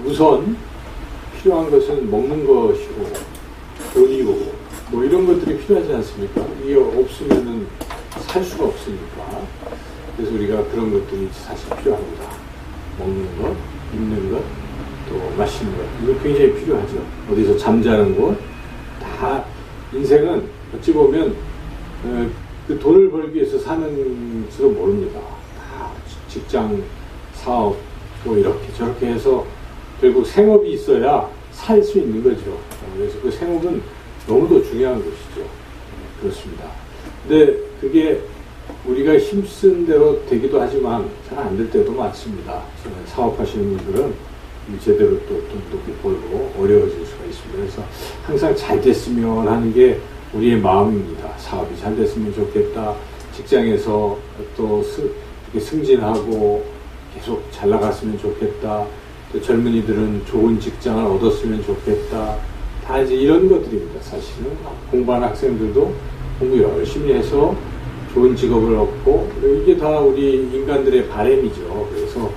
우선 필요한 것은 먹는 것이고 돈이고 뭐 이런 것들이 필요하지 않습니까? 이게 없으면은 살 수가 없으니까. 그래서 우리가 그런 것들이 사실 필요합니다. 먹는 것, 입는 것, 또 마시는 것. 이거 굉장히 필요하죠. 어디서 잠자는 곳. 다 인생은 어찌 보면 그 돈을 벌기 위해서 사는지도 모릅니다. 다 직장, 사업, 뭐 이렇게 저렇게 해서 결국 생업이 있어야 살 수 있는 거죠. 그래서 그 생업은 너무도 중요한 것이죠. 그렇습니다. 근데 그게 우리가 힘쓴 대로 되기도 하지만 잘 안 될 때도 많습니다. 사업하시는 분들은 제대로 또 돈도 못 벌고 어려워질 수가 있습니다. 그래서 항상 잘 됐으면 하는 게 우리의 마음입니다. 사업이 잘 됐으면 좋겠다. 직장에서 또 승진하고 계속 잘 나갔으면 좋겠다. 또 젊은이들은 좋은 직장을 얻었으면 좋겠다. 다 이제 이런 것들입니다. 사실은 공부하는 학생들도 공부 열심히 해서 좋은 직업을 얻고 이게 다 우리 인간들의 바람이죠. 그래서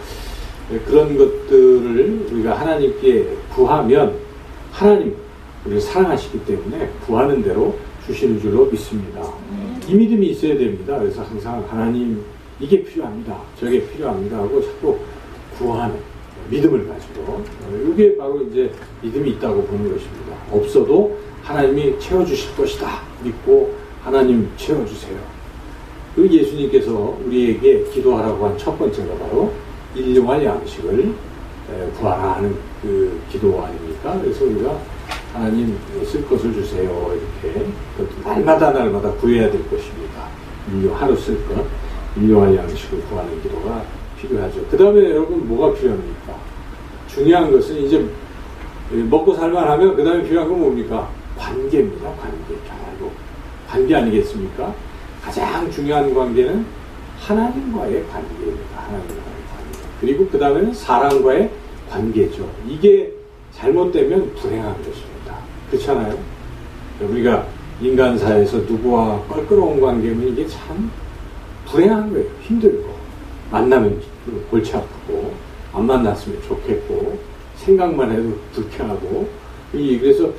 그런 것들을 우리가 하나님께 구하면 하나님 우리를 사랑하시기 때문에 구하는 대로 주시는 줄로 믿습니다. 이 믿음이 있어야 됩니다. 그래서 항상 하나님 이게 필요합니다. 저게 필요합니다 하고 자꾸 구하는 믿음을 가지고 이게 바로 이제 믿음이 있다고 보는 것입니다. 없어도 하나님이 채워주실 것이다 믿고 하나님 채워주세요. 그 예수님께서 우리에게 기도하라고 한 첫 번째가 바로 일용할 양식을 구하라 하는 그 기도 아닙니까? 그래서 우리가 하나님 쓸 것을 주세요 이렇게 날마다 구해야 될 것입니다. 하루 쓸 것, 일용할 양식을 구하는 기도가 필요하죠. 그 다음에 여러분 뭐가 필요합니까? 중요한 것은 이제 먹고 살만하면 그 다음에 필요한 건 뭡니까? 관계입니다. 관계. 결국 관계 아니겠습니까? 가장 중요한 관계는 하나님과의 관계입니다. 하나님과의 관계. 그리고 그 다음에는 사람과의 관계죠. 이게 잘못되면 불행한 것입니다. 그렇잖아요? 우리가 인간사회에서 누구와 껄끄러운 관계면 이게 참 불행한 거예요. 힘들고 만나면 골치 아프고 안 만났으면 좋겠고 생각만 해도 불쾌하고 그래서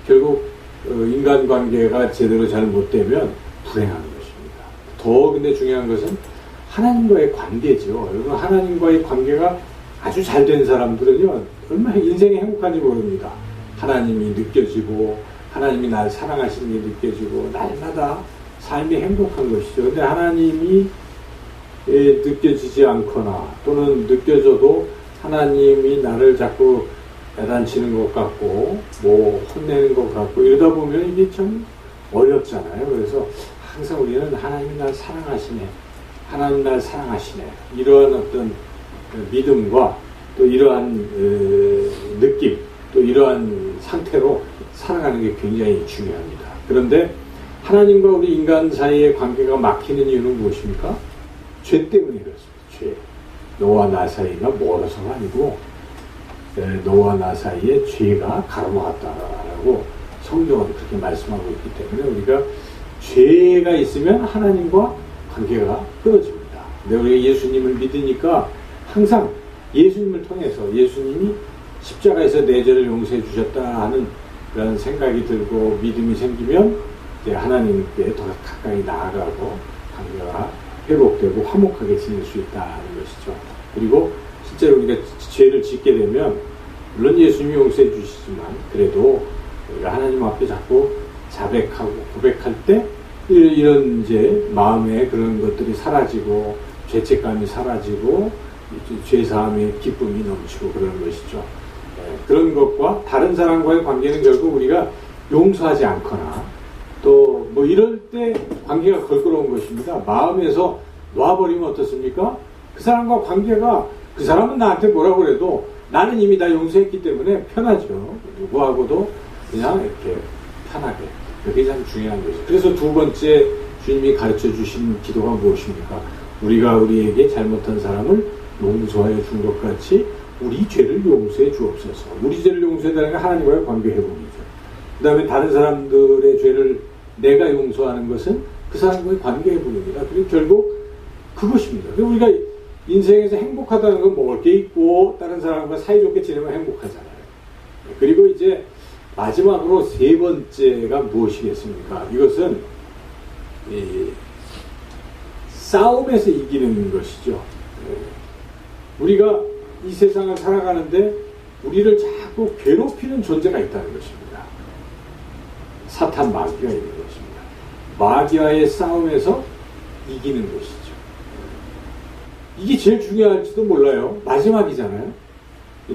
결국 인간관계가 제대로 잘 못되면 불행한 것입니다. 더 근데 중요한 것은 하나님과의 관계죠. 여러분 하나님과의 관계가 아주 잘 된 사람들은요 얼마나 인생이 행복한지 모릅니다. 하나님이 느껴지고 하나님이 날 사랑하시는 게 느껴지고 날마다 삶이 행복한 것이죠. 근데 하나님이 느껴지지 않거나 또는 느껴져도 하나님이 나를 자꾸 야단치는 것 같고 뭐 혼내는 것 같고 이러다 보면 이게 참 어렵잖아요. 그래서 항상 우리는 하나님이 날 사랑하시네, 하나님 날 사랑하시네 이러한 어떤 믿음과 또 이러한 느낌 또 이러한 상태로 살아가는 게 굉장히 중요합니다. 그런데 하나님과 우리 인간 사이의 관계가 막히는 이유는 무엇입니까? 죄 때문에 그렇습니다. 죄. 너와 나 사이가 멀어서가 아니고 너와 나 사이에 죄가 가로막았다라고 성경은 그렇게 말씀하고 있기 때문에 우리가 죄가 있으면 하나님과 관계가 끊어집니다. 근데 우리가 예수님을 믿으니까 항상 예수님을 통해서 예수님이 십자가에서 내 죄를 용서해 주셨다 하는 그런 생각이 들고 믿음이 생기면 이제 하나님께 더 가까이 나아가고 관계가 회복되고 화목하게 지낼 수 있다는 것이죠. 그리고 실제로 우리가 죄를 짓게 되면 물론 예수님이 용서해 주시지만 그래도 우리가 하나님 앞에 자꾸 자백하고 고백할 때 이런 이제 마음에 그런 것들이 사라지고 죄책감이 사라지고 죄사함의 기쁨이 넘치고 그러는 것이죠. 그런 것과 다른 사람과의 관계는 결국 우리가 용서하지 않거나 또 뭐 이럴 때 관계가 걸끄러운 것입니다. 마음에서 놔버리면 어떻습니까? 그 사람과 관계가 그 사람은 나한테 뭐라고 그래도 나는 이미 다 용서했기 때문에 편하죠. 누구하고도 그냥 이렇게 편하게. 그게 참 중요한 거죠. 그래서 두 번째 주님이 가르쳐 주신 기도가 무엇입니까? 우리가 우리에게 잘못한 사람을 용서해 준 것 같이 우리 죄를 용서해 주옵소서. 우리 죄를 용서해달라는 게 하나님과의 관계 회복이죠. 그 다음에 다른 사람들의 죄를 내가 용서하는 것은 그 사람과의 관계 회복입니다. 그리고 결국 그것입니다. 그리고 우리가 인생에서 행복하다는 건 먹을 게 있고 다른 사람과 사이좋게 지내면 행복하잖아요. 그리고 이제 마지막으로 세 번째가 무엇이겠습니까? 이것은 싸움에서 이기는 것이죠. 우리가 이 세상을 살아가는데 우리를 자꾸 괴롭히는 존재가 있다는 것입니다. 사탄 마귀가 있는 것입니다. 마귀와의 싸움에서 이기는 것이죠. 이게 제일 중요할지도 몰라요. 마지막이잖아요.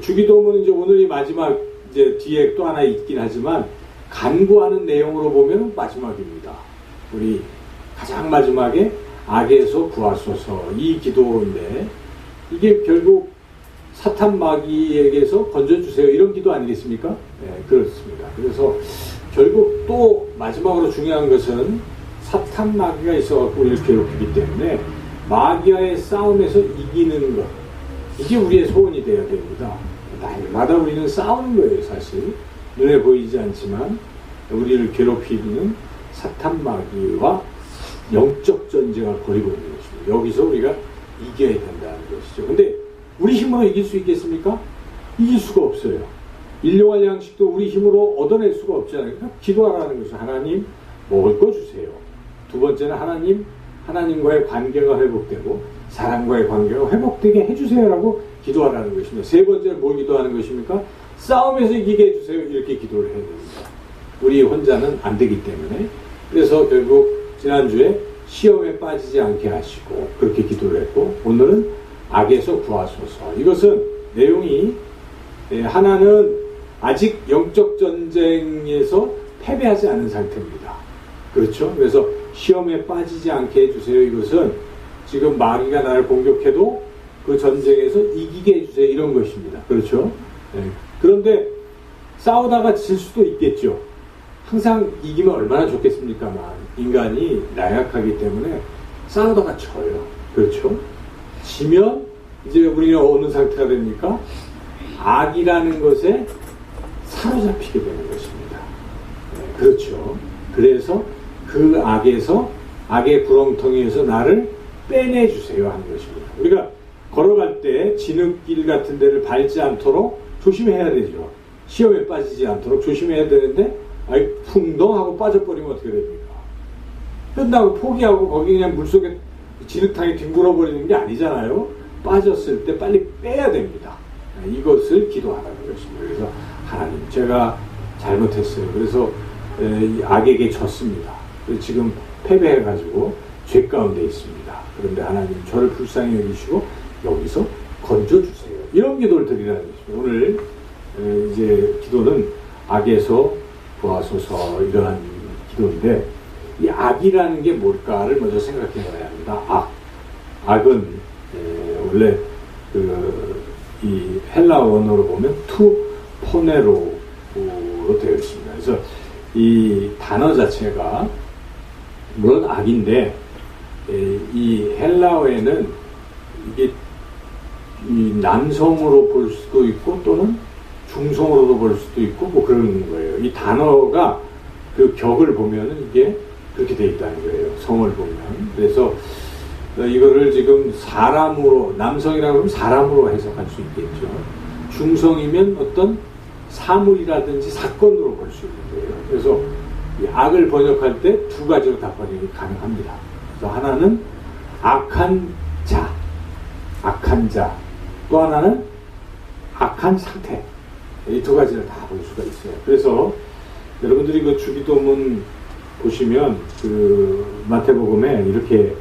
주기도문은 이제 오늘이 마지막, 이제 뒤에 또 하나 있긴 하지만 간구하는 내용으로 보면 마지막입니다. 우리 가장 마지막에 악에서 구하소서, 이 기도인데 이게 결국 사탄 마귀에게서 건져주세요, 이런 기도 아니겠습니까? 네, 그렇습니다. 그래서 결국 또 마지막으로 중요한 것은 사탄 마귀가 있어갖고 우리를 괴롭히기 때문에 마귀와의 싸움에서 이기는 것, 이게 우리의 소원이 되어야 됩니다. 날마다 우리는 싸우는 거예요. 사실 눈에 보이지 않지만 우리를 괴롭히는 사탄 마귀와 영적 전쟁을 벌이고 있는 것입니다. 여기서 우리가 이겨야 된다는 것이죠. 근데 우리 힘으로 이길 수 있겠습니까? 이길 수가 없어요. 일용할 양식도 우리 힘으로 얻어낼 수가 없잖아요. 그러니까 기도하라는 것이죠. 하나님, 먹을 거 주세요. 두 번째는 하나님과의 관계가 회복되고 사랑과의 관계가 회복되게 해주세요라고 기도하라는 것입니다. 세 번째는 뭘 기도하는 것입니까? 싸움에서 이기게 해주세요, 이렇게 기도를 해야 됩니다. 우리 혼자는 안 되기 때문에. 그래서 결국 지난주에 시험에 빠지지 않게 하시고 그렇게 기도를 했고, 오늘은 악에서 구하소서. 이것은 내용이, 하나는 아직 영적 전쟁에서 패배하지 않은 상태입니다. 그렇죠? 그래서 시험에 빠지지 않게 해주세요. 이것은 지금 마귀가 나를 공격해도 그 전쟁에서 이기게 해주세요, 이런 것입니다. 그렇죠? 그런데 싸우다가 질 수도 있겠죠. 항상 이기면 얼마나 좋겠습니까만 인간이 나약하기 때문에 싸우다가 져요. 그렇죠? 지면 이제 우리는 어느 상태가 됩니까? 악이라는 것에 사로잡히게 되는 것입니다. 그렇죠? 그래서 그 악의 구렁텅이에서 나를 빼내주세요 하는 것입니다. 우리가 걸어갈 때 진흙길 같은 데를 밟지 않도록 조심해야 되죠. 시험에 빠지지 않도록 조심해야 되는데 풍덩 하고 빠져버리면 어떻게 됩니까? 끝나고 포기하고 거기 그냥 물속에 진흙탕에 뒹굴어 버리는 게 아니잖아요. 빠졌을 때 빨리 빼야 됩니다. 이것을 기도하라는 것입니다. 그래서 하나님, 제가 잘못했어요. 그래서 악에게 졌습니다. 지금 패배해가지고 죄 가운데 있습니다. 그런데 하나님, 저를 불쌍히 여기시고 여기서 건져주세요. 이런 기도를 드리라는 것입니다. 오늘 이제 기도는 악에서 구하소서, 이러한 기도인데, 이 악이라는 게 뭘까를 먼저 생각해 봐야 합니다. 악은 원래 이 헬라 원어로 보면 포네로로 되어 있습니다. 그래서 이 단어 자체가 물론 악인데, 이 헬라어에는 이게 이 남성으로 볼 수도 있고 또는 중성으로도 볼 수도 있고 뭐 그런 거예요. 이 단어가 그 격을 보면은 이게 그렇게 돼 있다는 거예요. 성을 보면. 그래서 이거를 지금 사람으로, 남성이라고 하면 사람으로 해석할 수 있겠죠. 중성이면 어떤 사물이라든지 사건으로 볼 수 있는 거예요. 그래서 이 악을 번역할 때 두 가지로 다 번역이 가능합니다. 그래서 하나는 악한 자, 또 하나는 악한 상태. 이 두 가지를 다 볼 수가 있어요. 그래서 여러분들이 그 주기도문 보시면 그 마태복음에 이렇게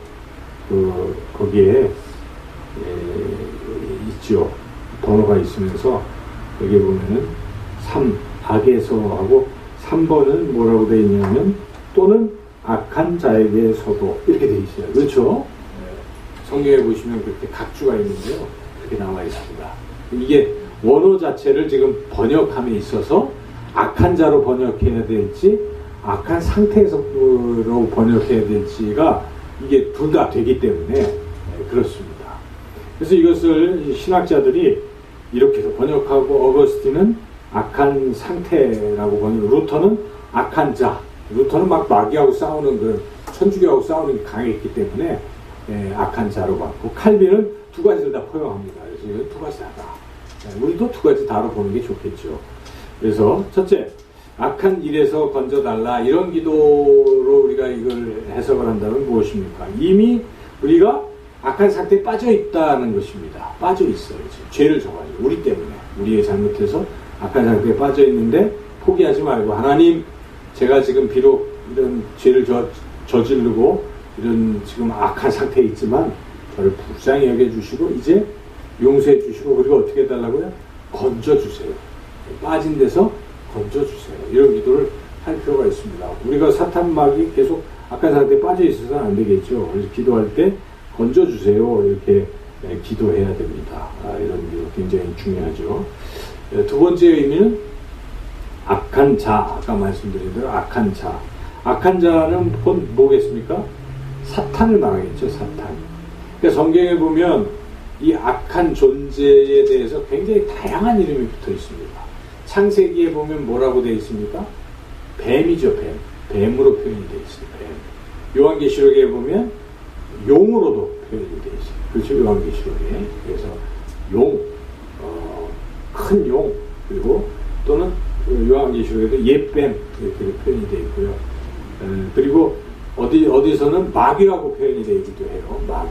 거기에 있죠. 번호가 있으면서 여기 보면은 악에서 하고 3번은 뭐라고 되어 있냐면 또는 악한 자에게서도 이렇게 되어 있어요. 그렇죠? 성경에 보시면 그렇게 각주가 있는데요. 그렇게 나와 있습니다. 이게 원어 자체를 지금 번역함에 있어서 악한 자로 번역해야 될지 악한 상태에서로 번역해야 될지가 이게 둘 다 되기 때문에 그렇습니다. 그래서 이것을 신학자들이 이렇게도 번역하고, 어거스틴은 악한 상태라고 번역, 루터는 악한 자, 루터는 막 마귀하고 싸우는 그 천주교하고 싸우는 게 강했기 때문에 악한 자로 봤고, 칼빈은 두 가지를 다 포용합니다. 그래서 이건 두 가지 다다. 우리도 두 가지 다로 보는 게 좋겠죠. 그래서 첫째, 악한 일에서 건져달라. 이런 기도로 우리가 이걸 해석을 한다면 무엇입니까? 이미 우리가 악한 상태에 빠져 있다는 것입니다. 빠져 있어요. 죄를 져가지고 우리 때문에 우리의 잘못해서 악한 상태에 빠져 있는데 포기하지 말고 하나님, 제가 지금 비록 이런 죄를 저지르고 이런 지금 악한 상태에 있지만 저를 불쌍히 여겨주시고 이제 용서해 주시고 그리고 어떻게 해달라고요? 건져주세요. 빠진 데서 건져주세요. 이런 기도를 할 필요가 있습니다. 우리가 사탄막이 계속 악한 상태에 빠져 있어서는 안 되겠죠. 그래서 기도할 때 건져주세요. 이렇게 기도해야 됩니다. 이런 기도 굉장히 중요하죠. 두 번째 의미는 악한 자. 아까 말씀드린 대로 악한 자. 악한 자는 곧 뭐겠습니까? 사탄을 말하겠죠. 사탄. 그러니까 성경에 보면 이 악한 존재에 대해서 굉장히 다양한 이름이 붙어 있습니다. 창세기에 보면 뭐라고 되어 있습니까? 뱀이죠. 뱀. 뱀으로 표현이 되어 있어요. 뱀. 요한계시록에 보면 용으로도 표현이 되어 있어요. 그렇죠. 요한계시록에. 그래서 용, 큰 용, 그리고 또는 요한계시록에도 옛뱀 이렇게 표현이 되어 있고요. 그리고 어디서는 마귀라고 표현이 되기도 해요. 마귀.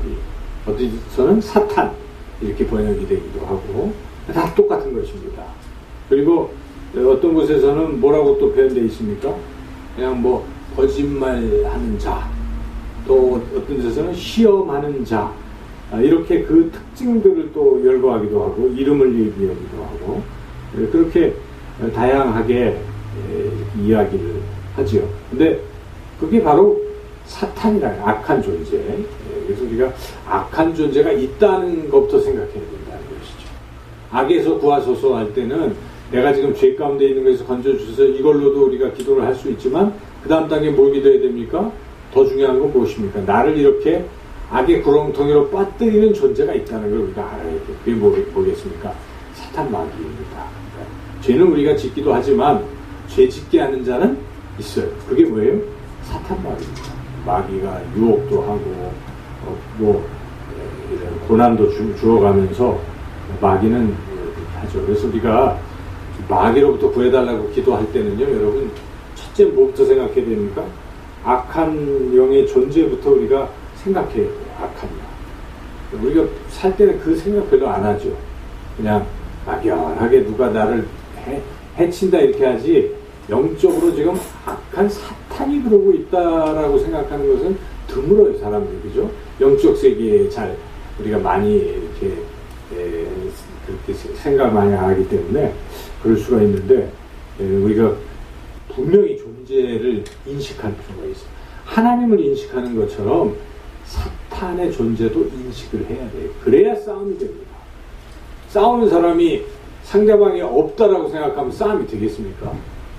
어디서는 사탄 이렇게 번역이 되기도 하고 다 똑같은 것입니다. 그리고 어떤 곳에서는 뭐라고 또 표현되어 있습니까? 그냥 뭐 거짓말하는 자, 또 어떤 데서는 시험하는 자, 이렇게 그 특징들을 또 열거하기도 하고 이름을 얘기하기도 하고 그렇게 다양하게 이야기를 하지요. 근데 그게 바로 사탄이라는 악한 존재. 그래서 우리가 악한 존재가 있다는 것부터 생각해야 된다는 것이죠. 악에서 구하소서 할 때는 내가 지금 죄 가운데 있는 것에서 건져주셔서 이걸로도 우리가 기도를 할 수 있지만 그 다음 단계 뭘 기도해야 됩니까? 더 중요한 건 무엇입니까? 나를 이렇게 악의 구렁텅이로 빠뜨리는 존재가 있다는 걸 우리가 알아야 돼요. 그게 뭐겠습니까? 사탄 마귀입니다. 그러니까 죄는 우리가 짓기도 하지만 죄 짓게 하는 자는 있어요. 그게 뭐예요? 사탄 마귀입니다. 마귀가 유혹도 하고 이런 고난도 주어가면서 마귀는 하죠. 그래서 우리가 마귀로부터 구해달라고 기도할 때는요, 여러분, 첫째 뭐부터 생각해야 됩니까? 악한 영의 존재부터 우리가 생각해야 돼요. 악한 영. 우리가 살 때는 그 생각 별로 안 하죠. 그냥 막연하게 누가 나를 해친다 이렇게 하지, 영적으로 지금 악한 사탄이 그러고 있다라고 생각하는 것은 드물어요, 사람들이. 그죠? 영적 세계에 잘 우리가 많이 이렇게 그렇게 생각을 많이 하기 때문에 그럴 수가 있는데, 우리가 분명히 존재를 인식할 필요가 있어요. 하나님을 인식하는 것처럼 사탄의 존재도 인식을 해야 돼요. 그래야 싸움이 됩니다. 싸우는 사람이 상대방이 없다라고 생각하면 싸움이 되겠습니까?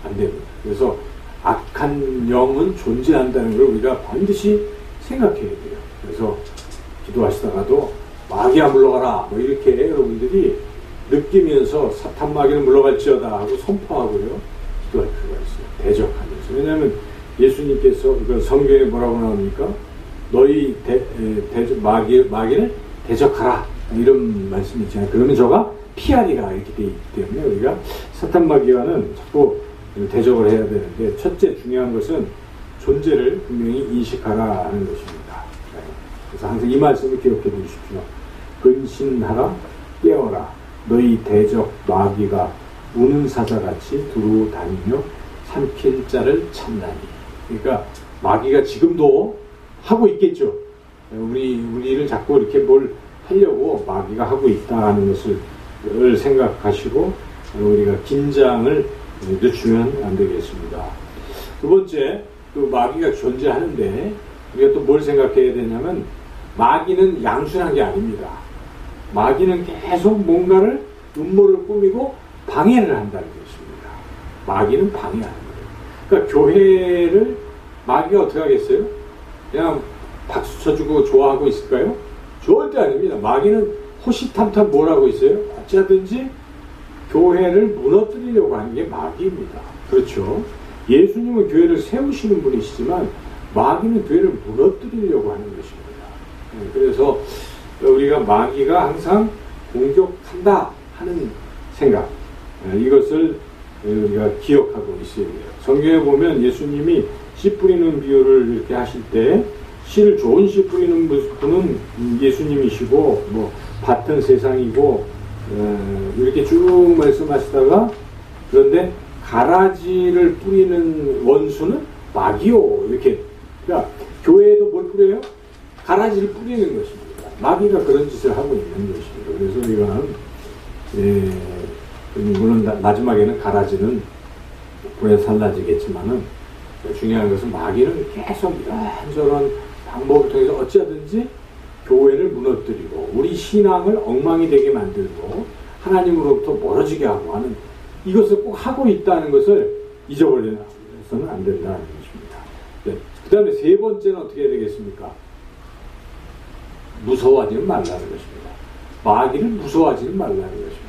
안 됩니다. 그래서 악한 영은 존재한다는 걸 우리가 반드시 생각해야 돼요. 그래서 기도하시다가도 마귀야 물러가라 뭐 이렇게 여러분들이 느끼면서 사탄 마귀는 물러갈지어다 하고 선포하고요, 기도할 필요가 있어요. 대적하면서. 왜냐하면 예수님께서 성경에 뭐라고 나옵니까? 너희 마귀를 대적하라 이런 말씀이 있잖아요. 그러면 저가 피하리라 이렇게 되어 있기 때문에 우리가 사탄 마귀와는 자꾸 대적을 해야 되는데, 첫째 중요한 것은 존재를 분명히 인식하라 하는 것입니다. 그래서 항상 이 말씀을 기억해 두십시오. 근신하라, 깨어라. 너희 대적 마귀가 우는 사자같이 두루 다니며 삼킬 자를 찾나니. 그러니까 마귀가 지금도 하고 있겠죠. 우리를 자꾸 이렇게 뭘 하려고 마귀가 하고 있다는 것을 생각하시고 우리가 긴장을 늦추면 안 되겠습니다. 두 번째, 또 마귀가 존재하는데 우리가 또 뭘 생각해야 되냐면, 마귀는 양순한 게 아닙니다. 마귀는 계속 뭔가를 음모를 꾸미고 방해를 한다는 것입니다. 마귀는 방해하는 거예요. 그러니까 교회를 마귀가 어떻게 하겠어요? 그냥 박수 쳐주고 좋아하고 있을까요? 절대 아닙니다. 마귀는 호시탐탐 뭘 하고 있어요? 어찌하든지 교회를 무너뜨리려고 하는 게 마귀입니다. 그렇죠? 예수님은 교회를 세우시는 분이시지만 마귀는 교회를 무너뜨리려고 하는 것입니다. 그래서 우리가 마귀가 항상 공격한다 하는 생각, 이것을 우리가 기억하고 있어야 돼요. 성경에 보면 예수님이 씨 뿌리는 비유를 이렇게 하실 때 씨를 좋은 씨 뿌리는 분은 예수님이시고 뭐 밭은 세상이고 이렇게 쭉 말씀하시다가 그런데 가라지를 뿌리는 원수는 마귀요 이렇게. 그러니까 교회에도 뭘 뿌려요? 가라지를 뿌리는 것입니다. 마귀가 그런 짓을 하고 있는 것입니다. 그래서 우리가 물론 마지막에는 가라지는 불에 살라지겠지만은 중요한 것은 마귀는 계속 이런저런 방법을 통해서 어찌하든지 교회를 무너뜨리고 우리 신앙을 엉망이 되게 만들고 하나님으로부터 멀어지게 하고 하는 이것을 꼭 하고 있다는 것을 잊어버려서는 안 된다는 것입니다. 네. 그 다음에 세 번째는 어떻게 해야 되겠습니까? 무서워하지는 말라는 것입니다. 마귀를 무서워하지는 말라는 것입니다.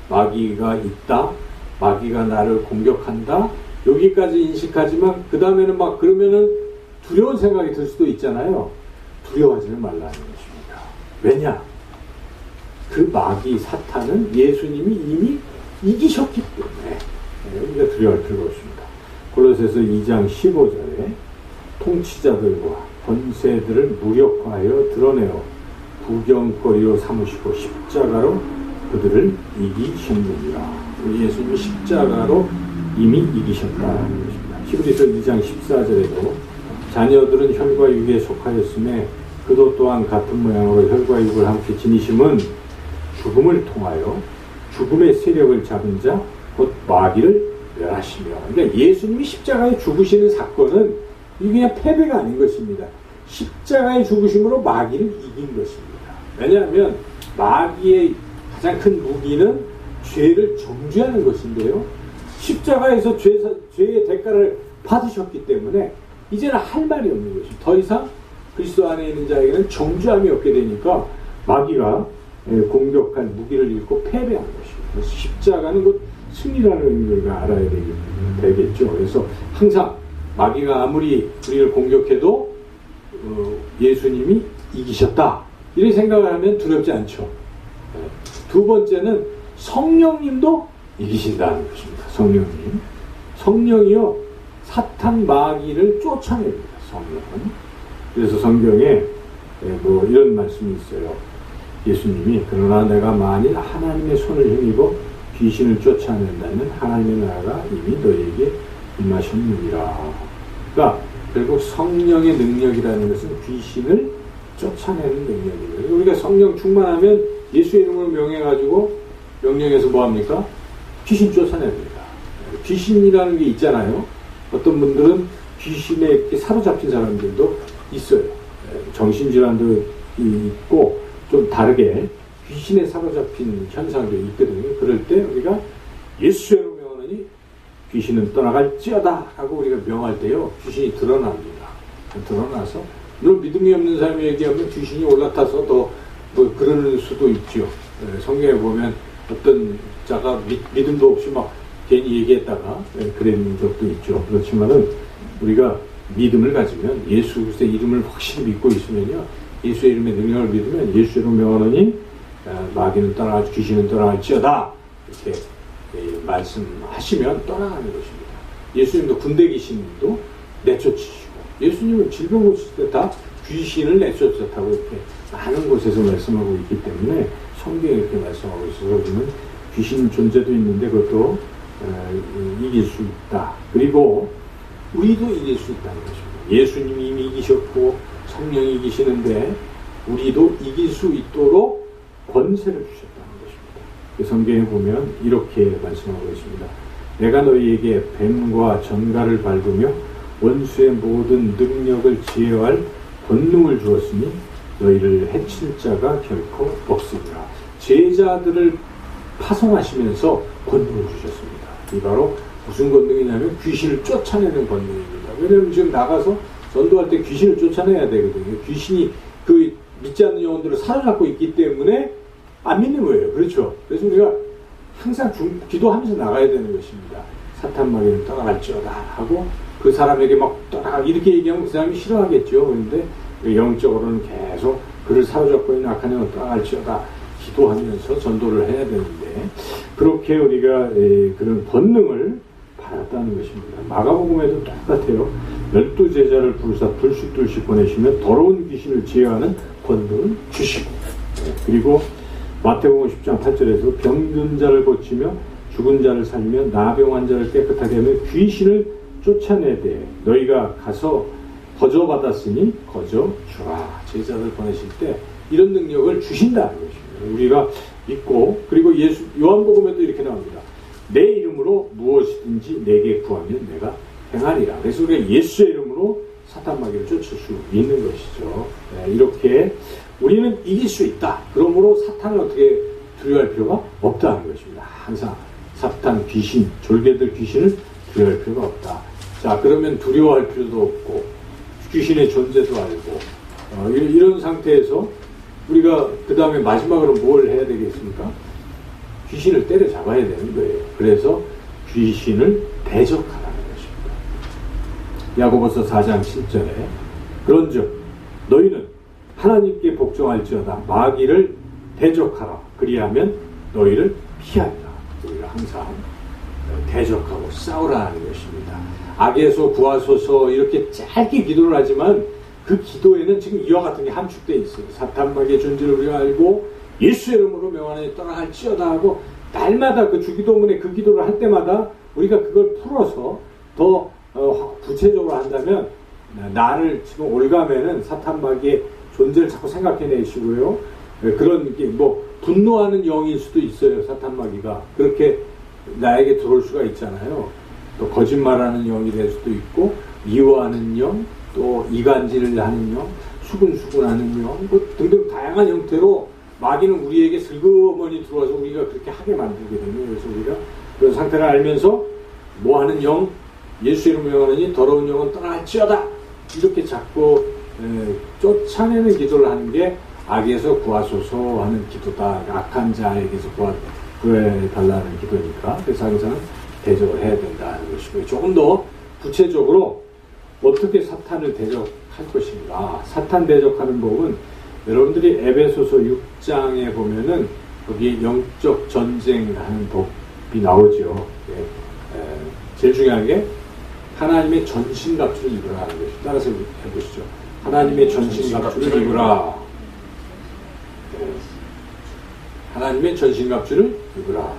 마귀가 있다, 마귀가 나를 공격한다, 여기까지 인식하지만 그 다음에는 막 그러면은 두려운 생각이 들 수도 있잖아요. 두려워하지는 말라는 것입니다. 왜냐? 그 마귀 사탄은 예수님이 이미 이기셨기 때문에 우리가 두려워할 필요가 없습니다. 골로새서 2장 15절에 통치자들과 권세들을 무력화하여 드러내어 부경거리로 삼으시고 십자가로 그들을 이기셨느니라. 우리 예수님이 십자가로 이미 이기셨다는 것입니다. 히브리서 2장 14절에도 자녀들은 혈과 육에 속하였음에 그도 또한 같은 모양으로 혈과 육을 함께 지니심은 죽음을 통하여 죽음의 세력을 잡은 자 곧 마귀를 멸하시며. 그러니까 예수님이 십자가에 죽으시는 사건은 이게 그냥 패배가 아닌 것입니다. 십자가의 죽으심으로 마귀를 이긴 것입니다. 왜냐하면 마귀의 가장 큰 무기는 죄를 정죄하는 것인데요. 십자가에서 죄의 대가를 받으셨기 때문에 이제는 할 말이 없는 것입니다. 더 이상 그리스도 안에 있는 자에게는 정죄함이 없게 되니까 마귀가 공격할 무기를 잃고 패배한 것입니다. 그래서 십자가는 곧 승리라는 의미를 우리가 알아야 되겠죠. 그래서 항상 마귀가 아무리 우리를 공격해도 예수님이 이기셨다 이렇게 생각을 하면 두렵지 않죠. 두 번째는 성령님도 이기신다는 것입니다. 성령이요 사탄 마귀를 쫓아냅니다. 성령은. 그래서 성경에 뭐 이런 말씀이 있어요. 예수님이 그러나 내가 만일 하나님의 손을 힘입어 귀신을 쫓아낸다면 하나님의 나라가 이미 너에게 임하셨느니라. 그러니까 결국 성령의 능력이라는 것은 귀신을 쫓아내는 능력입니다. 우리가 성령 충만하면 예수의 이름으로 명령해서 뭐합니까? 귀신 쫓아냅니다. 귀신이라는 게 있잖아요. 어떤 분들은 귀신에 이렇게 사로잡힌 사람들도 있어요. 정신질환도 있고 좀 다르게 귀신에 사로잡힌 현상도 있거든요. 그럴 때 우리가 예수의 이름으로 명하노니 귀신은 떠나갈지어다 하고 우리가 명할 때요. 귀신이 드러납니다. 드러나서 물론 믿음이 없는 사람이 얘기하면 귀신이 올라타서 더 뭐 그러는 수도 있죠. 성경에 보면 어떤 자가 믿음도 없이 막 괜히 얘기했다가 그런 적도 있죠. 그렇지만은 우리가 믿음을 가지면 예수 그리스도의 이름을 확실히 믿고 있으면요. 예수의 이름의 능력을 믿으면 예수의 이름으로 명하노니 마귀는 떠나갈 귀신은 떠나갈지어다 이렇게 말씀하시면 떠나가는 것입니다. 예수님도 군대 귀신도 내쫓으시고 예수님은 질병 고칠 때 다 귀신을 내쫓았다고 이렇게 많은 곳에서 말씀하고 있기 때문에 성경에 이렇게 말씀하고 있어서 우리는 귀신 존재도 있는데 그것도 이길 수 있다. 그리고 우리도 이길 수 있다는 것입니다. 예수님이 이미 이기셨고 성령이 이기시는데 우리도 이길 수 있도록 권세를 주셨다는 것입니다. 성경에 보면 이렇게 말씀하고 있습니다. 내가 너희에게 뱀과 전갈을 밟으며 원수의 모든 능력을 제어할 권능을 주었으니 너희를 해칠 자가 결코 없으리라. 제자들을 파송하시면서 권능을 주셨습니다. 이 바로 무슨 권능이냐면 귀신을 쫓아내는 권능입니다. 왜냐하면 지금 나가서 전도할 때 귀신을 쫓아내야 되거든요. 귀신이 그 믿지 않는 영혼들을 사로잡고 있기 때문에 안 믿는 거예요. 그렇죠? 그래서 우리가 항상 기도하면서 나가야 되는 것입니다. 사탄 마귀는 떠나갈지어다 하고 그 사람에게 막 떠나가 이렇게 얘기하면 그 사람이 싫어하겠죠. 그런데 영적으로는 계속 그를 사로잡고 있는 악한 영을 떠날지어다 기도하면서 전도를 해야 되는데 그렇게 우리가 그런 본능을 받았다는 것입니다. 마가복음에도 똑같아요. 12제자를 부르사 둘씩 보내시며 더러운 귀신을 제어하는 권능을 주시고 그리고 마태복음 10장 8절에서 병든 자를 고치며 죽은 자를 살리며 나병 환자를 깨끗하게 하며 귀신을 쫓아내되 너희가 가서 거저 받았으니 거저 주라. 제자들 보내실 때 이런 능력을 주신다는 것입니다. 우리가 믿고 그리고 요한복음에도 이렇게 나옵니다. 내 이름으로 무엇이든지 내게 구하면 내가 행하리라. 그래서 우리가 예수의 이름으로 사탄 마귀를 쫓을 수 있는 것이죠. 이렇게 우리는 이길 수 있다. 그러므로 사탄을 어떻게 두려워할 필요가 없다는 것입니다. 항상 사탄 귀신, 졸개들 귀신을 두려워할 필요가 없다. 자, 그러면 두려워할 필요도 없고 귀신의 존재도 알고 이런 상태에서 우리가 그 다음에 마지막으로 뭘 해야 되겠습니까? 귀신을 때려잡아야 되는 거예요. 그래서 귀신을 대적하라는 것입니다. 야고보서 4장 7절에 그런즉 너희는 하나님께 복종할지어다 마귀를 대적하라. 그리하면 너희를 피하리라. 우리가 항상 대적하고 싸우라는 것입니다. 악에서 구하소서 이렇게 짧게 기도를 하지만 그 기도에는 지금 이와 같은 게 함축되어 있어요. 사탄 마귀의 존재를 우리가 알고 예수의 이름으로 명하니 떠나갈지어다 하고 날마다 그 주기도문에 그 기도를 할 때마다 우리가 그걸 풀어서 더 구체적으로 한다면 나를 지금 올가매는 사탄 마귀의 존재를 자꾸 생각해내시고요. 그런 게 뭐 분노하는 영일 수도 있어요. 사탄 마귀가 그렇게 나에게 들어올 수가 있잖아요. 또 거짓말하는 영이 될 수도 있고 미워하는 영, 또 이간질을 하는 영, 수근수근하는 영, 뭐 등등 다양한 형태로 마귀는 우리에게 슬그머니 들어와서 우리가 그렇게 하게 만들거든요. 그래서 우리가 그런 상태를 알면서 뭐하는 영, 예수 이름으로 명하느니 더러운 영은 떠날지어다 이렇게 자꾸 쫓아내는 기도를 하는 게 악에서 구하소서 하는 기도다. 악한 자에게서 구해달라는 기도니까. 그래서 항상 대적을 해야 된다는 것이고요. 조금 더 구체적으로 어떻게 사탄을 대적할 것인가. 사탄 대적하는 법은 여러분들이 에베소서 6장에 보면은 거기 영적 전쟁하는 법이 나오죠. 제일 중요한 게 하나님의 전신갑주를 입으라 하는 것이. 따라서 해보시죠. 하나님의 전신갑주를 입으라. 하나님의 전신갑주를 입으라.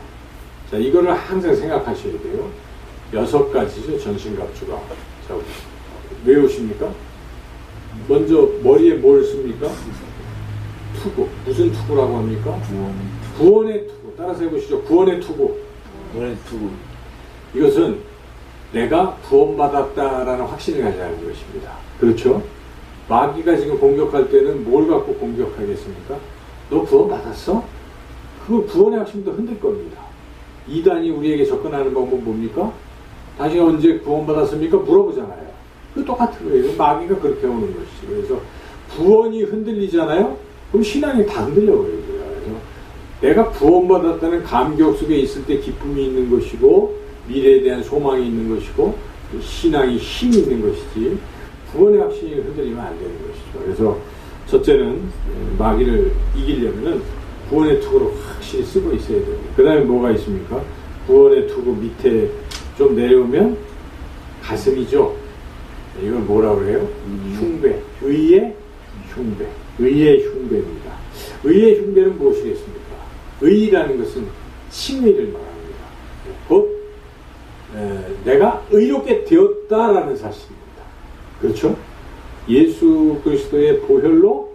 자, 이거를 항상 생각하셔야 돼요. 6가지죠, 전신갑주가. 자, 외우십니까? 먼저 머리에 뭘 씁니까? 투구. 무슨 투구라고 합니까? 구원의 투구. 따라서 해보시죠. 구원의 투구. 구원의 투구. 이것은 내가 구원받았다라는 확신을 가져야 하는 것입니다. 그렇죠? 마귀가 지금 공격할 때는 뭘 갖고 공격하겠습니까? 너 구원받았어? 그 구원의 확신도 흔들 겁니다. 이단이 우리에게 접근하는 방법은 뭡니까? 당신이 언제 구원받았습니까? 물어보잖아요. 그 똑같은 거예요. 마귀가 그렇게 오는 것이죠. 그래서 구원이 흔들리잖아요? 그럼 신앙이 다 흔들려버려요. 그래서 내가 구원받았다는 감격 속에 있을 때 기쁨이 있는 것이고 미래에 대한 소망이 있는 것이고 신앙이 힘이 있는 것이지 구원의 확신이 흔들리면 안 되는 것이죠. 그래서 첫째는 마귀를 이기려면은 구원의 투구로 확실히 쓰고 있어야 됩니다. 그 다음에 뭐가 있습니까? 구원의 투구 밑에 좀 내려오면 가슴이죠. 이걸 뭐라고 그래요? 흉배. 의의 흉배. 의의 흉배입니다. 의의 흉배는 무엇이겠습니까? 의라는 것은 칭의를 말합니다. 곧 내가 의롭게 되었다라는 사실입니다. 그렇죠? 예수 그리스도의 보혈로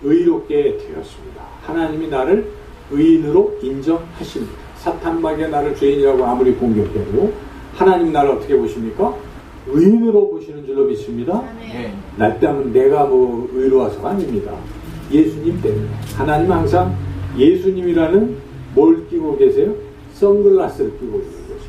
의롭게 되었습니다. 하나님이 나를 의인으로 인정하십니다. 사탄 마귀가 나를 죄인이라고 아무리 공격해도 하나님 나를 어떻게 보십니까? 의인으로 보시는 줄로 믿습니다. 네. 나 때문에 내가 뭐 의로워서가 아닙니다. 예수님 때문에. 하나님은 항상 예수님이라는 뭘 끼고 계세요? 선글라스를 끼고 있는 것입니다.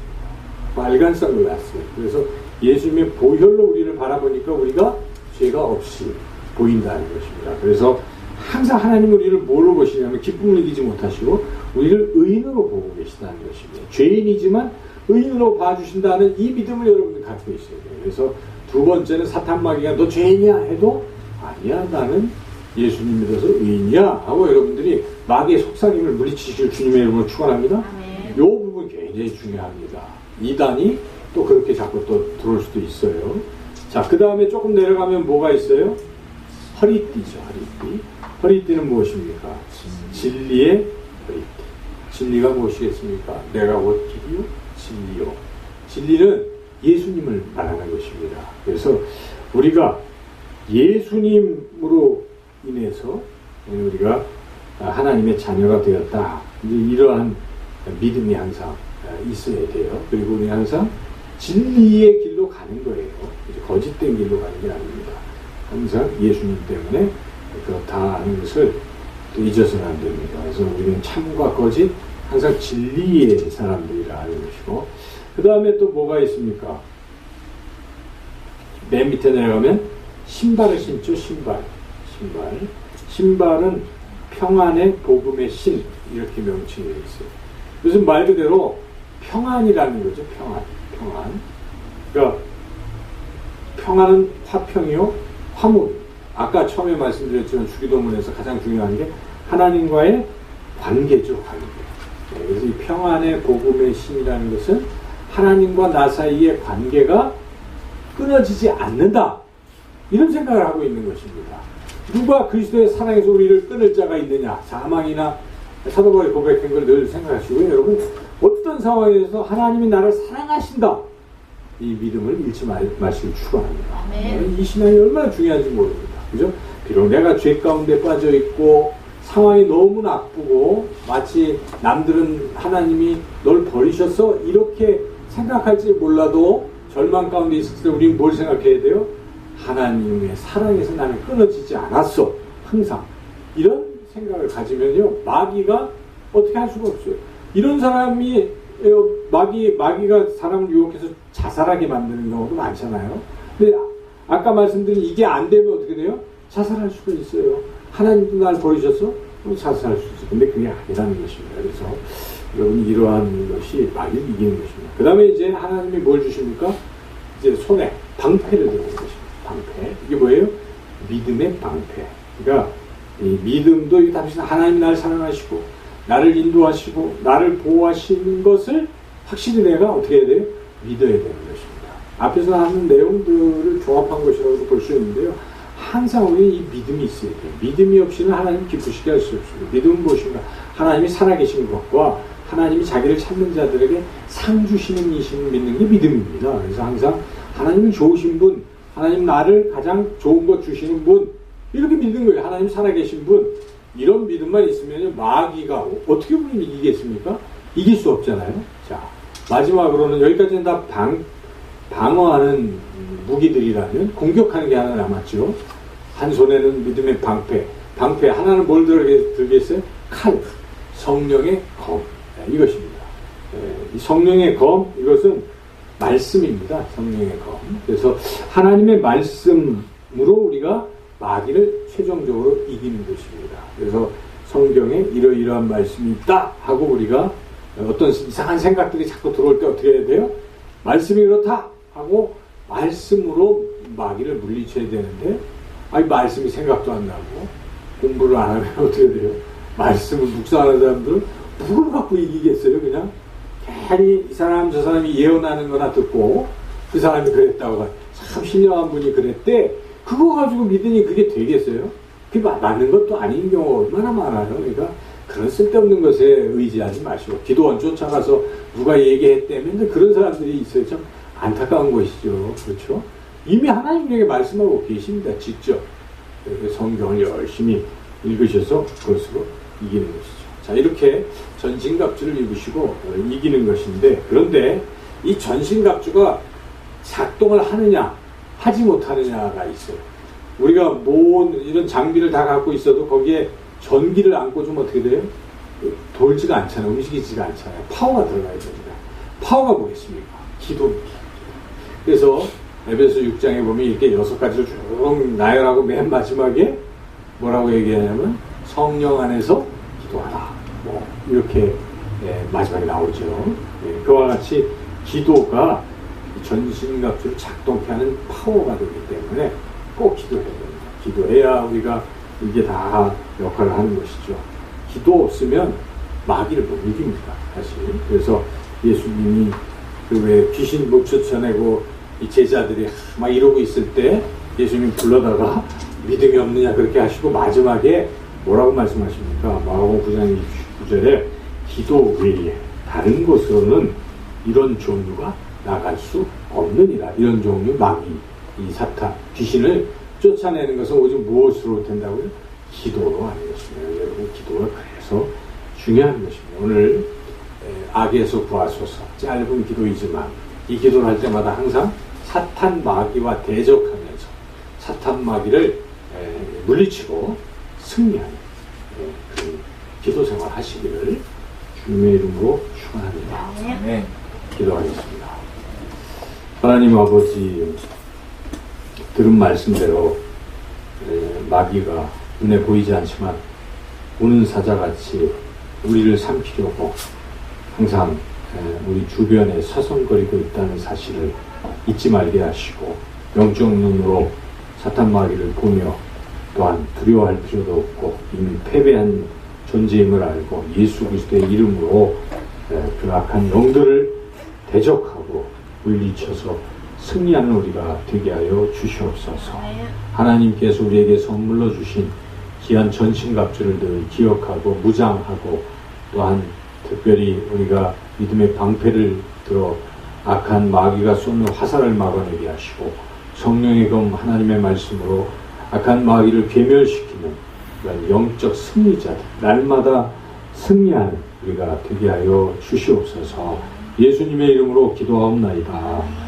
빨간 선글라스. 그래서 예수님의 보혈로 우리를 바라보니까 우리가 죄가 없이 보인다는 것입니다. 그래서 항상 하나님은 우리를 뭘로 보시냐면 기쁨을 이기지 못하시고 우리를 의인으로 보고 계시다는 것입니다. 죄인이지만 의인으로 봐주신다는 이 믿음을 여러분이 갖고 있어야 돼요. 그래서 두 번째는 사탄 마귀가 너 죄인이야 해도 아니야 나는 예수님 믿어서 의인이야 하고 여러분들이 마귀의 속삭임을 물리치실 주님의 이름으로 축원합니다. 이 부분 굉장히 중요합니다. 이단이 또 그렇게 자꾸 또 들어올 수도 있어요. 자, 그 다음에 조금 내려가면 뭐가 있어요? 허리띠죠. 허리띠. 허리띠는 무엇입니까? 진리의 허리띠. 진리가 무엇이겠습니까? 내가 곧 길이요 진리요. 진리는 예수님을 말하는 것입니다. 그래서 우리가 예수님으로 인해서 우리가 하나님의 자녀가 되었다. 이제 이러한 믿음이 항상 있어야 돼요. 그리고 우리 항상 진리의 길로 가는 거예요. 이제 거짓된 길로 가는 게 아닙니다. 항상 예수님 때문에 그렇다 하는 것을 또 잊어서는 안 됩니다. 그래서 우리는 참과 거짓, 항상 진리의 사람들이라 하는 것이고, 그 다음에 또 뭐가 있습니까? 맨 밑에 내려가면 신발을 신죠. 신발은 평안의 복음의 신, 이렇게 명칭이 있어요. 무슨 말 그대로 평안이라는 거죠. 평안. 그러니까 평안은 화평이요 화목. 아까 처음에 말씀드렸지만 주기도문에서 가장 중요한 게 하나님과의 관계죠. 관계. 그래서 이 평안의 복음의 신이라는 것은 하나님과 나 사이의 관계가 끊어지지 않는다. 이런 생각을 하고 있는 것입니다. 누가 그리스도의 사랑에서 우리를 끊을 자가 있느냐. 사망이나 사도 바울이 고백한 걸 늘 생각하시고요. 여러분, 어떤 상황에서 하나님이 나를 사랑하신다. 이 믿음을 잃지 마시길 축원합니다. 이 신앙이 얼마나 중요한지 모릅니다. 그죠? 비록 내가 죄 가운데 빠져 있고 상황이 너무 나쁘고 마치 남들은 하나님이 널 버리셨어 이렇게 생각할지 몰라도 절망 가운데 있을 때 우리는 뭘 생각해야 돼요? 하나님의 사랑에서 나는 끊어지지 않았어. 항상 이런 생각을 가지면요, 마귀가 어떻게 할 수가 없어요. 이런 사람이 마귀가 사람을 유혹해서 자살하게 만드는 경우도 많잖아요. 근데 아까 말씀드린 이게 안 되면 어떻게 돼요? 자살할 수가 있어요. 하나님도 날 버리셔서 자살할 수 있어요. 근데 그게 아니라는 것입니다. 그래서 여러분, 이러한 것이 마귀를 이기는 것입니다. 그 다음에 이제 하나님이 뭘 주십니까? 이제 손에 방패를 드리는 것입니다. 방패. 이게 뭐예요? 믿음의 방패. 그러니까 이 믿음도 이 당신 하나님 나를 사랑하시고 나를 인도하시고 나를 보호하시는 것을 확실히 내가 어떻게 해야 돼요? 믿어야 되는 것입니다. 앞에서 하는 내용들을 종합한 것이라고 볼 수 있는데요. 항상 우리는 이 믿음이 있어야 돼요. 믿음이 없이는 하나님 기쁘시게 할 수 없어요. 믿음은 무엇인가? 하나님이 살아계신 것과 하나님이 자기를 찾는 자들에게 상 주시는 이심을 믿는 게 믿음입니다. 그래서 항상 하나님은 좋으신 분, 하나님 나를 가장 좋은 것 주시는 분, 이렇게 믿는 거예요. 하나님 살아계신 분. 이런 믿음만 있으면 마귀가 어떻게 보면 이기겠습니까? 이길 수 없잖아요. 자, 마지막으로는 여기까지는 다 방어하는 무기들이라면 공격하는 게 하나 남았죠. 한 손에는 믿음의 방패 하나는 뭘 들겠어요? 칼, 성령의 검. 이것입니다. 이 성령의 검, 이것은 말씀입니다. 성령의 검. 그래서 하나님의 말씀으로 우리가 마귀를 최종적으로 이기는 것입니다. 그래서 성경에 이러이러한 말씀이 있다 하고 우리가 어떤 이상한 생각들이 자꾸 들어올 때 어떻게 해야 돼요? 말씀이 그렇다 하고 말씀으로 마귀를 물리쳐야 되는데, 아니 말씀이 생각도 안 나고 공부를 안 하면 어떻게 돼요? 말씀을 묵상하는 사람들은 누굴 갖고 이기겠어요? 그냥 괜히 이 사람 저 사람이 예언하는 거나 듣고 그 사람이 그랬다고, 참 신령한 분이 그랬대, 그거 가지고 믿으니 그게 되겠어요? 그게 맞는 것도 아닌 경우 얼마나 많아요. 그러니까 그런 쓸데없는 것에 의지하지 마시고, 기도원 쫓아가서 누가 얘기했대, 맨날 그런 사람들이 있어요. 참 안타까운 것이죠. 그렇죠? 이미 하나님에게 말씀하고 계십니다. 직접 성경을 열심히 읽으셔서 그것으로 이기는 것이죠. 자, 이렇게 전신갑주를 입으시고 이기는 것인데, 그런데 이 전신갑주가 작동을 하느냐 하지 못하느냐가 있어요. 우리가 이런 장비를 다 갖고 있어도 거기에 전기를 안 꽂으면 어떻게 돼요? 돌지가 않잖아요. 움직이지가 않잖아요. 파워가 들어가야 됩니다. 파워가 뭐겠습니까? 기도입니다. 그래서 에베소 6장에 보면 이렇게 6가지를 쭉 나열하고 맨 마지막에 뭐라고 얘기하냐면 성령 안에서 기도하라. 이렇게 마지막에 나오죠. 그와 같이 기도가 전신갑주를 작동케 하는 파워가 되기 때문에 꼭 기도해야 됩니다. 기도해야 우리가 이게 다 역할을 하는 것이죠. 기도 없으면 마귀를 못 이깁니다, 사실. 그래서 예수님이 그 왜 귀신 못 쫓아내고 이 제자들이 막 이러고 있을 때 예수님 불러다가 믿음이 없느냐 그렇게 하시고 마지막에 뭐라고 말씀하십니까? 마가복음 9장 29절에 기도 외에 다른 곳으로는 이런 종류가 나갈 수 없느니라. 이런 종류 마귀, 이 사탄, 귀신을 쫓아내는 것은 오직 무엇으로 된다고요? 기도로 하는 것입니다. 여러분, 기도가 그래서 중요한 것입니다. 오늘 악에서 구하소서, 짧은 기도이지만 이 기도를 할 때마다 항상 사탄 마귀와 대적하면서 사탄 마귀를 물리치고 승리하는 그 기도 생활 하시기를 주님의 이름으로 축원합니다. 네. 기도하겠습니다. 하나님 아버지, 들은 말씀대로 마귀가 눈에 보이지 않지만 우는 사자같이 우리를 삼키려고 항상 우리 주변에 서성거리고 있다는 사실을 잊지 말게 하시고 영적 눈으로 사탄 마귀를 보며 또한 두려워할 필요도 없고 이미 패배한 존재임을 알고 예수 그리스도의 이름으로 그 악한 영들을 대적하고 물리쳐서 승리하는 우리가 되게 하여 주시옵소서. 하나님께서 우리에게 선물로 주신 귀한 전신갑주를 늘 기억하고 무장하고 또한 특별히 우리가 믿음의 방패를 들어 악한 마귀가 쏘는 화살을 막아내게 하시고 성령의 검 하나님의 말씀으로 악한 마귀를 괴멸시키는 그런 영적 승리자들 날마다 승리하는 우리가 되게 하여 주시옵소서. 예수님의 이름으로 기도하옵나이다.